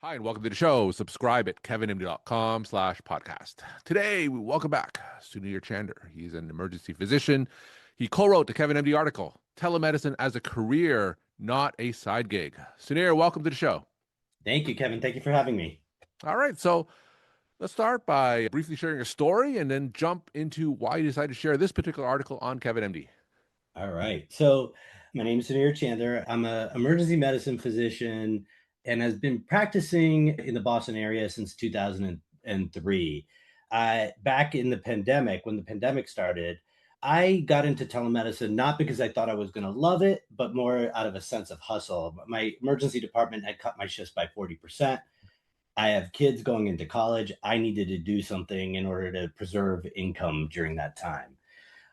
Hi, and welcome to the show. Subscribe at kevinmd.com/podcast. Today, we welcome back Sunir Chander. He's an emergency physician. He co-wrote the KevinMD article, Telemedicine as a Career, Not a Side Gig. Sunir, welcome to the show. Thank you, Kevin. Thank you for having me. All right, so let's start by briefly sharing a story and then jump into why you decided to share this particular article on KevinMD. All right. So my name is Sunir Chander. I'm an emergency medicine physician and has been practicing in the Boston area since 2003. Back in the pandemic, when the pandemic started, I got into telemedicine not because I thought I was going to love it, but more out of a sense of hustle. My emergency department had cut my shifts by 40%. I have kids going into college. I needed to do something in order to preserve income during that time.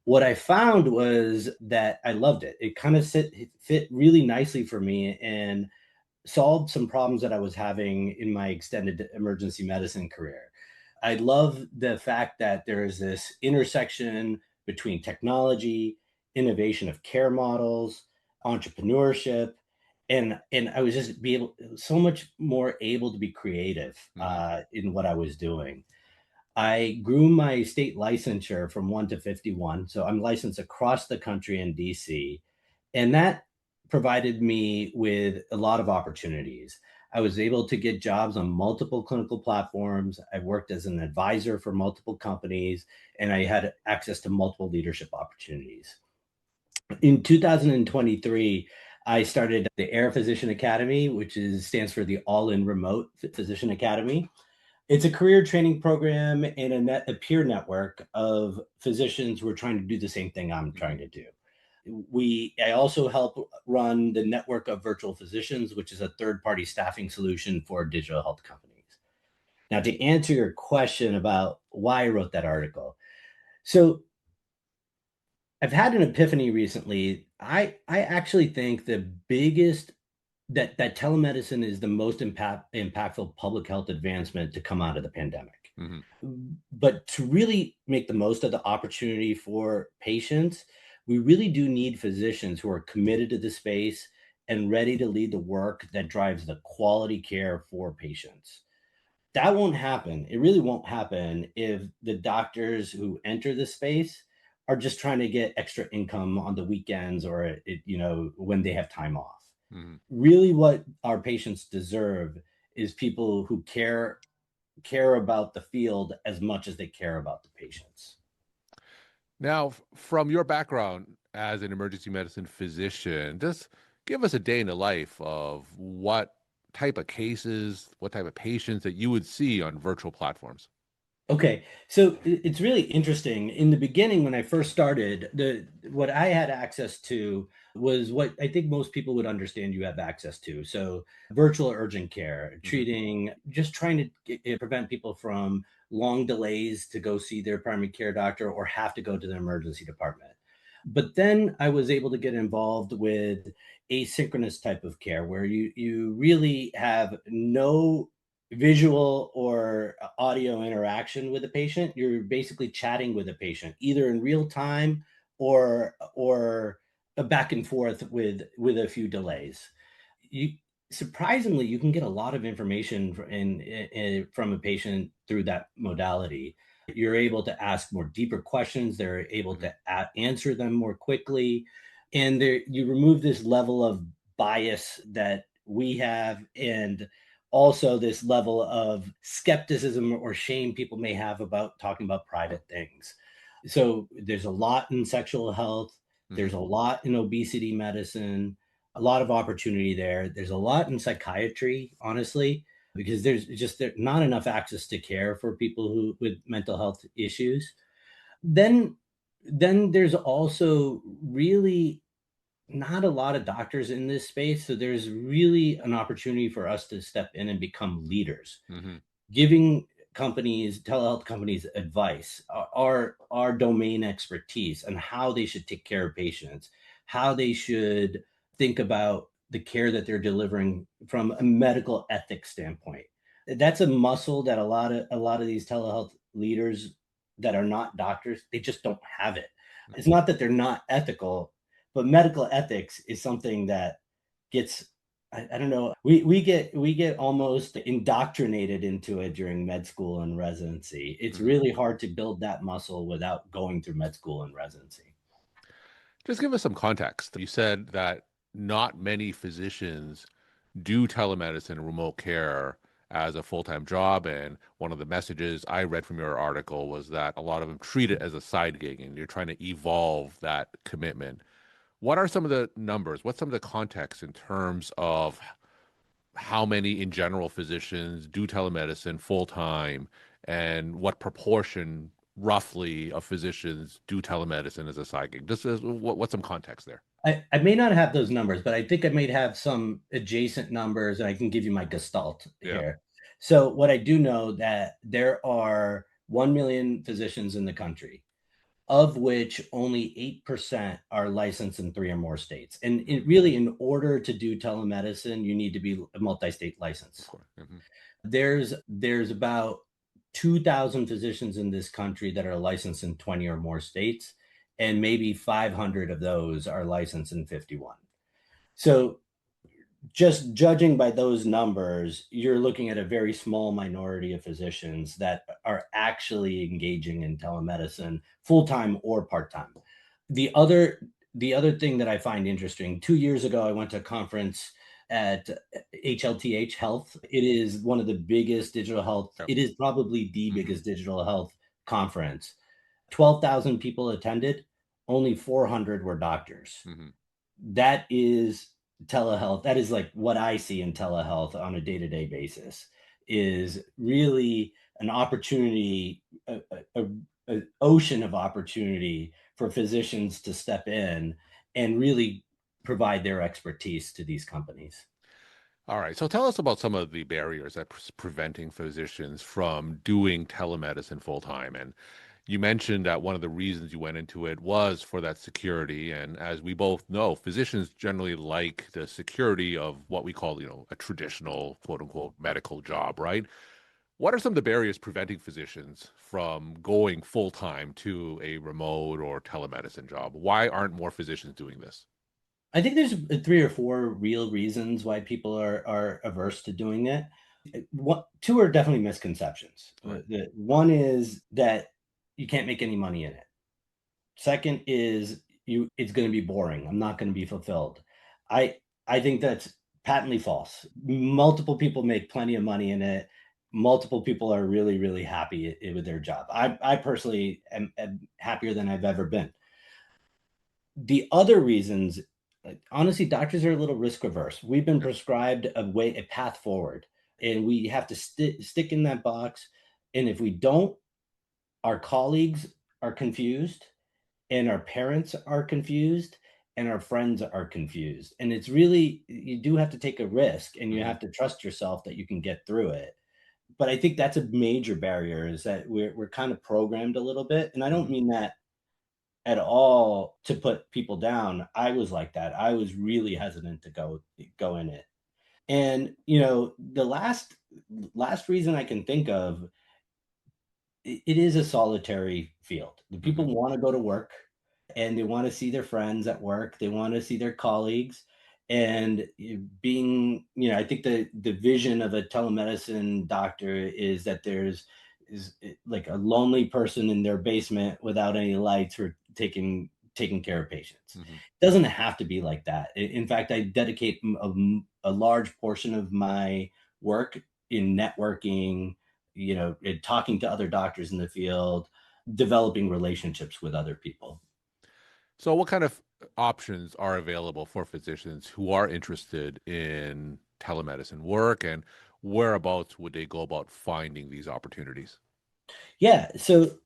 What I found was that I loved it. It kind of fit really nicely for me and solved some problems that I was having in my extended emergency medicine career. I love the fact that there is this intersection between technology, innovation of care models, entrepreneurship, and I was just be able so much more able to be creative in what I was doing. I grew my state licensure from 1 to 51. So I'm licensed across the country in DC. And that provided me with a lot of opportunities. I was able to get jobs on multiple clinical platforms. I worked as an advisor for multiple companies, and I had access to multiple leadership opportunities. In 2023, I started the Air Physician Academy, which stands for the All In Remote Physician Academy. It's a career training program and a peer network of physicians who are trying to do the same thing I'm trying to do. I also help run the network of virtual physicians, which is a third-party staffing solution for digital health companies. Now, to answer your question about why I wrote that article, so I've had an epiphany recently. I actually think the biggest that telemedicine is the most impactful public health advancement to come out of the pandemic. Mm-hmm. But to really make the most of the opportunity for patients, we really do need physicians who are committed to the space and ready to lead the work that drives the quality care for patients. That won't happen. It really won't happen if the doctors who enter the space are just trying to get extra income on the weekends or when they have time off. Mm-hmm. Really what our patients deserve is people who care about the field as much as they care about the patients. Now, from your background as an emergency medicine physician, just give us a day in the life of what type of cases, what type of patients that you would see on virtual platforms. Okay, so it's really interesting. In the beginning, when I first started, the what I had access to was what I think most people would understand you have access to. So virtual urgent care, Mm-hmm. just trying to prevent people from long delays to go see their primary care doctor or have to go to the emergency department. But then I was able to get involved with asynchronous type of care where you really have no visual or audio interaction with the patient. You're basically chatting with the patient either in real time or a back and forth with a few delays. You Surprisingly, you can get a lot of information from a patient through that modality. You're able to ask more deeper questions. They're able Mm-hmm. to answer them more quickly, and you remove this level of bias that we have, and also this level of skepticism or shame people may have about talking about private things. So there's a lot in sexual health. Mm-hmm. There's a lot in obesity medicine, a lot of opportunity there. There's a lot in psychiatry, honestly, because there's not enough access to care for people who with mental health issues. Then then there's also really not a lot of doctors in this space, so there's really an opportunity for us to step in and become leaders, Mm-hmm. giving telehealth companies advice, our domain expertise on how they should take care of patients, how they should think about the care that they're delivering from a medical ethics standpoint. That's a muscle that a lot of these telehealth leaders that are not doctors, they just don't have it. It's not that they're not ethical, but medical ethics is something that gets I don't know. We get almost indoctrinated into it during med school and residency. It's Mhm. really hard to build that muscle without going through med school and residency. Just give us some context. You said that not many physicians do telemedicine and remote care as a full-time job. And one of the messages I read from your article was that a lot of them treat it as a side gig and you're trying to evolve that commitment. What are some of the numbers? What's some of the context in terms of how many in general physicians do telemedicine full-time and what proportion roughly of physicians do telemedicine as a side gig? What's some context there? I may not have those numbers, but I think I may have some adjacent numbers, and I can give you my gestalt Yeah. here. So what I do know that there are 1 million physicians in the country, of which only 8% are licensed in 3 or more states. And Mhm. it really, in order to do telemedicine, you need to be a multi-state Of license. course. Hmm. There's about 2,000 physicians in this country that are licensed in 20 or more states, and maybe 500 of those are licensed in 51. So just judging by those numbers, you're looking at a very small minority of physicians that are actually engaging in telemedicine full-time or part-time. The other the other thing that I find interesting, 2 years ago, I went to a conference at HLTH Health. It is one of the biggest digital health, Yeah. it is probably the Hmm. biggest digital health conference. 12,000 people attended, only 400 were doctors. Hmm. That is telehealth. That is like what I see in telehealth on a day-to-day basis, is really an opportunity, a ocean of opportunity for physicians to step in and really provide their expertise to these companies. All right. So tell us about some of the barriers that's preventing physicians from doing telemedicine full time. And you mentioned that one of the reasons you went into it was for that security. And as we both know, physicians generally like the security of what we call, a traditional quote unquote medical job, right? What are some of the barriers preventing physicians from going full time to a remote or telemedicine job? Why aren't more physicians doing this? I think there's 3 or 4 real reasons why people are averse to doing it. One 2 are definitely misconceptions. All right. The one is that you can't make any money in it. Second is it's gonna be boring. I'm not gonna be fulfilled. I I think that's patently false. Multiple people make plenty of money in it. Multiple people are really, really happy with their job. I personally am happier than I've ever been. The other reasons, honestly, doctors are a little risk averse. We've been Yeah. prescribed a path forward, and we have to stick in that box. And if we don't, our colleagues are confused, and our parents are confused, and our friends are confused. And it's really, you do have to take a risk, and you Hmm. have to trust yourself that you can get through it. But I think that's a major barrier, is that we're kind of programmed a little bit. And I don't Hmm. mean that at all to put people down. I was like that. I was really hesitant to go in it. And the last reason I can think of, it is a solitary field. The Hmm. people want to go to work, and they want to see their friends at work. They want to see their colleagues. And I think the vision of a telemedicine doctor is that like a lonely person in their basement without any lights, who are taking care of patients. Hmm. It doesn't have to be like that. In fact, I dedicate a large portion of my work in networking, talking to other doctors in the field, developing relationships with other people. So, what kind of options are available for physicians who are interested in telemedicine work, and whereabouts would they go about finding these opportunities? Yeah, so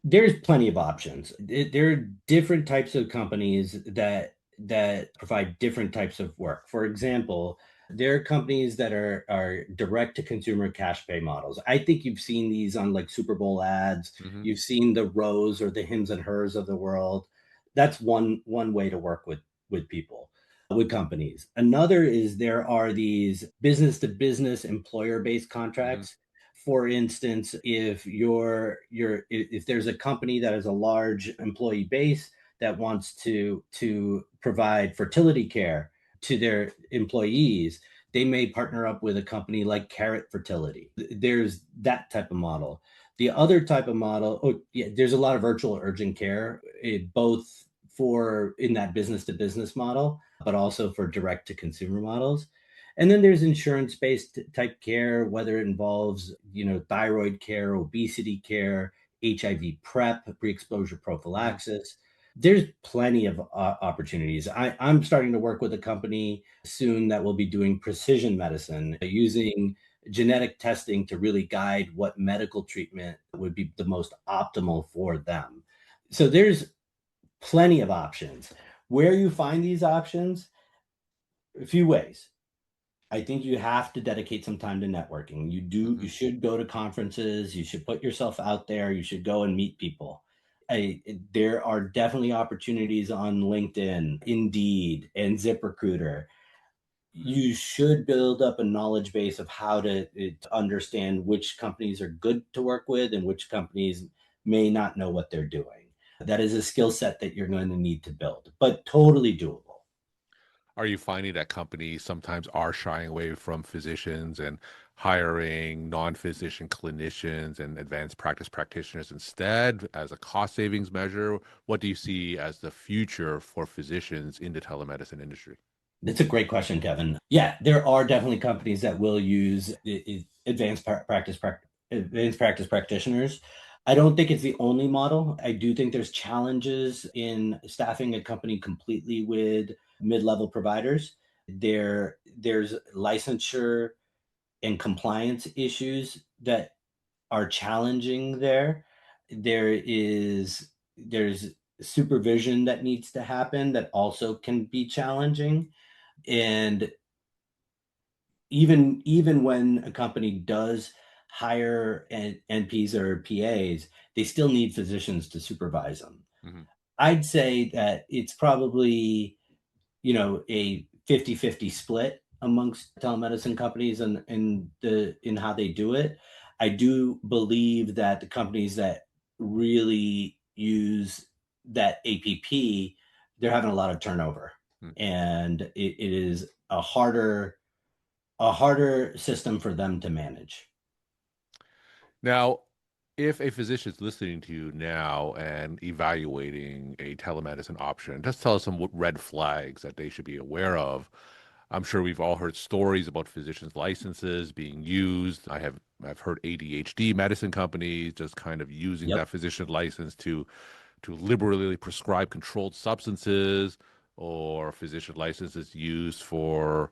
there's plenty of options. There are different types of companies that provide different types of work. For example, there are companies that are direct to consumer cash pay models. I think you've seen these on like Super Bowl ads. Hmm. You've seen the Rose or the Hims and Hers of the world. That's one way to work with people, with companies. Another is there are these business to business employer based Hmm. contracts. For instance, if there's a company that has a large employee base that wants to provide fertility care, to their employees, they may partner up with a company like Carrot Fertility. There's that type of model. The other type of model, yeah, there's a lot of virtual urgent care, both for in that business to business model, but also for direct to consumer models. And then there's insurance based type care, whether it involves, thyroid care, obesity care, HIV PrEP, pre exposure Mhm. prophylaxis. There's plenty of opportunities. I'm starting to work with a company soon that will be doing precision medicine using genetic testing to really guide what medical treatment would be the most optimal for them. So there's plenty of options. Where you find these options, a few ways. I think you have to dedicate some time to networking. You Mhm. should go to conferences, you should put yourself out there, you should go and meet people. There are definitely opportunities on LinkedIn, Indeed, and ZipRecruiter. You should build up a knowledge base of how to understand which companies are good to work with and which companies may not know what they're doing. That is a skill set that you're going to need to build, but totally doable. Are you finding that companies sometimes are shying away from physicians and hiring non-physician clinicians and advanced practice practitioners instead as a cost savings measure? What do you see as the future for physicians in the telemedicine industry? That's a great question, Kevin. Yeah, there are definitely companies that will use advanced practice practitioners. I don't think it's the only model. I do think there's challenges in staffing a company completely with mid-level providers. There's licensure and compliance issues that are challenging there. There's supervision that needs to happen that also can be challenging. And even when a company does hire NPs or PAs, they still need physicians to supervise them. Mhm. I'd say that it's probably, a 50-50 split amongst telemedicine companies and in how they do it. I do believe that the companies that really use that APP, they're having a lot of turnover, Mm. and it is a harder system for them to manage. Now, if a physician's listening to you now and evaluating a telemedicine option, just tell us some red flags that they should be aware of. I'm sure we've all heard stories about physicians' licenses being used. I've heard ADHD medicine companies just kind of using that Yep. physician license to liberally prescribe controlled substances, or physician licenses used for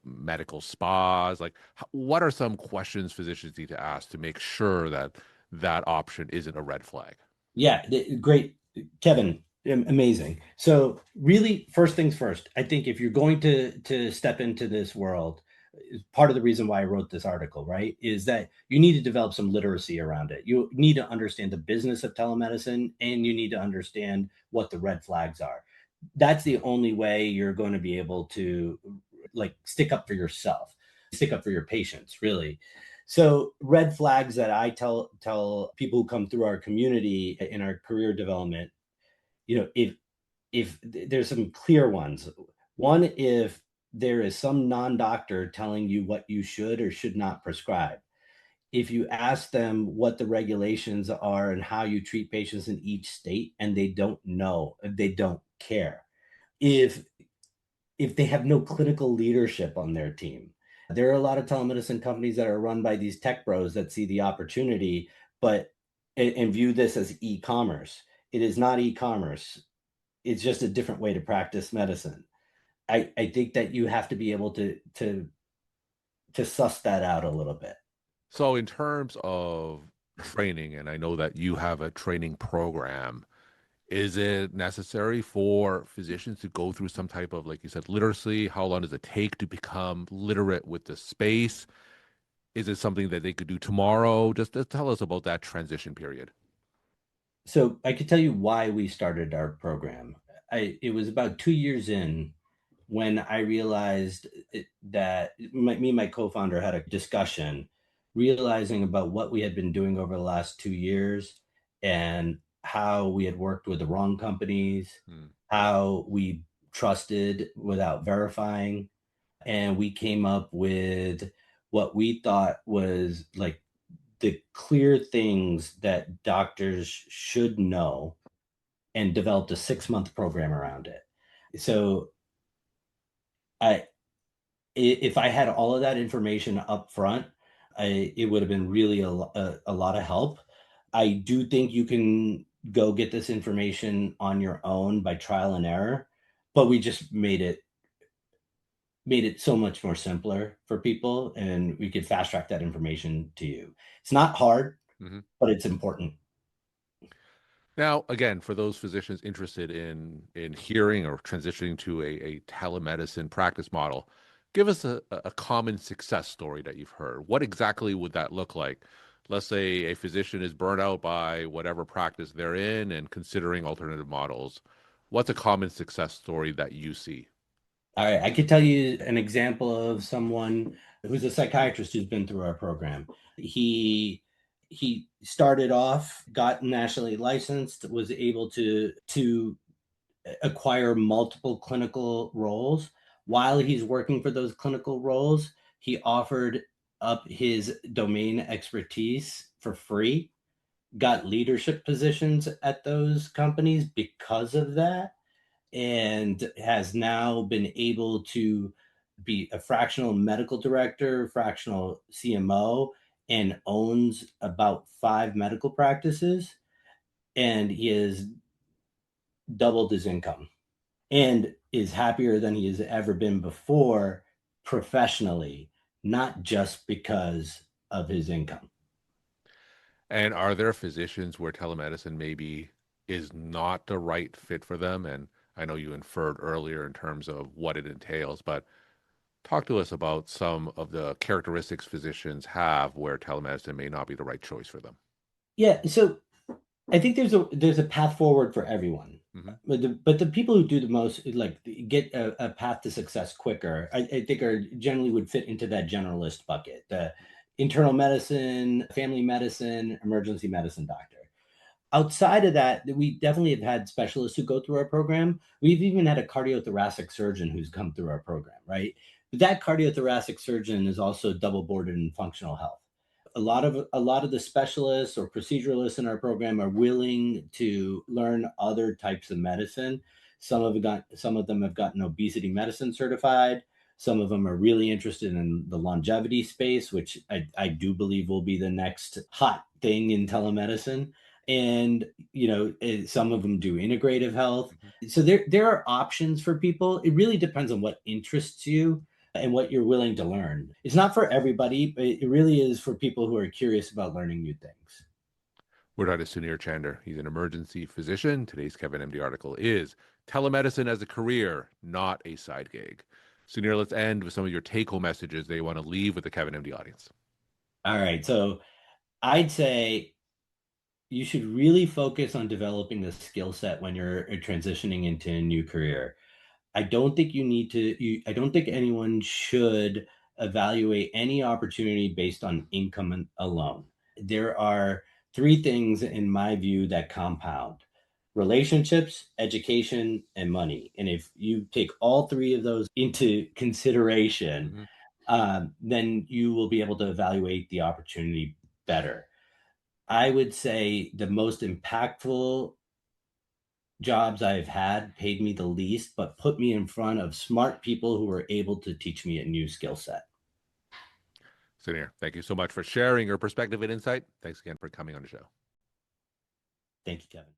medical spas. Like, what are some questions physicians need to ask to make sure that that option isn't a red flag? Yeah, great, Kevin. Amazing. So, really, first things first. I think if you're going to step into this world, part of the reason why I wrote this article, right, is that you need to develop some literacy around it. You need to understand the business of telemedicine, and you need to understand what the red flags are. That's the only way you're going to be able to like stick up for yourself, stick up for your patients, really. So red flags that I tell people who come through our community in our career development, if there's some clear ones. One, if there is some non-doctor telling you what you should or should not prescribe. If you ask them what the regulations are and how you treat patients in each state and they don't know, they don't care. If they have no clinical leadership on their team. There are a lot of telemedicine companies that are run by these tech bros that see the opportunity, but and view this as e-commerce. It is not e-commerce. It's just a different way to practice medicine. I think that you have to be able to suss that out a little bit. So, in terms of training, and I know that you have a training program, is it necessary for physicians to go through some type of, like you said, literacy? How long does it take to become literate with the space? Is it something that they could do tomorrow? Just tell us about that transition period. So I could tell you why we started our program. It was about 2 years in when I realized that me and my co-founder had a discussion, realizing about what we had been doing over the last 2 years and how we had worked with the wrong companies, Mm. how we trusted without verifying. And we came up with what we thought was like the clear things that doctors should know, and developed a 6-month program around it. So I if I had all of that information up front, it would have been really a lot of help. I do think you can go get this information on your own by trial and error, but we just made it so much more simpler for people, and we could fast track that information to you. It's not hard, Hmm. but it's important. Now, again, for those physicians interested in hearing or transitioning to a telemedicine practice model, give us a common success story that you've heard. What exactly would that look like? Let's say a physician is burned out by whatever practice they're in and considering alternative models. What's a common success story that you see? All right, I could tell you an example of someone who's a psychiatrist who's been through our program. He he started off, got nationally licensed, was able to acquire multiple clinical roles. While he's working for those clinical roles, he offered up his domain expertise for free, got leadership positions at those companies because of that, and has now been able to be a fractional medical director, fractional CMO, and owns about 5 medical practices. And he has doubled his income and is happier than he has ever been before professionally, not just because of his income. And are there physicians where telemedicine maybe is not the right fit for them? And I know you inferred earlier in terms of what it entails, but talk to us about some of the characteristics physicians have where telemedicine may not be the right choice for them. Yeah, so I think there's a path forward for everyone. Hmm. But the people who do the most, like, get a path to success quicker, I think are generally would fit into that generalist bucket. The internal medicine, family medicine, emergency medicine doctor. Outside of that, we definitely have had specialists who go through our program. We've even had a cardiothoracic surgeon who's come through our program, right? But that cardiothoracic surgeon is also double boarded in functional health. A lot of the specialists or proceduralists in our program are willing to learn other types of medicine. Some of them have gotten obesity medicine certified. Some of them are really interested in the longevity space, which I do believe will be the next hot thing in telemedicine. And some of them do integrative health. Hmm. So there are options for people. It really depends on what interests you and what you're willing to learn. It's not for everybody, but it really is for people who are curious about learning new things. We're talking to Sunir Chander. He's an emergency physician. Today's Kevin MD article is Telemedicine as a Career, Not a Side Gig. Sunir, let's end with some of your take home messages that you want to leave with the Kevin MD audience. All right. So I'd say you should really focus on developing the skill set when you're transitioning into a new career. I don't think anyone should evaluate any opportunity based on income alone. There are 3 things in my view that compound: relationships, education, and money. And if you take all 3 of those into consideration, Hmm. then you will be able to evaluate the opportunity better. I would say the most impactful jobs I've had paid me the least, but put me in front of smart people who were able to teach me a new skill set. Sunir, thank you so much for sharing your perspective and insight. Thanks again for coming on the show. Thank you, Kevin.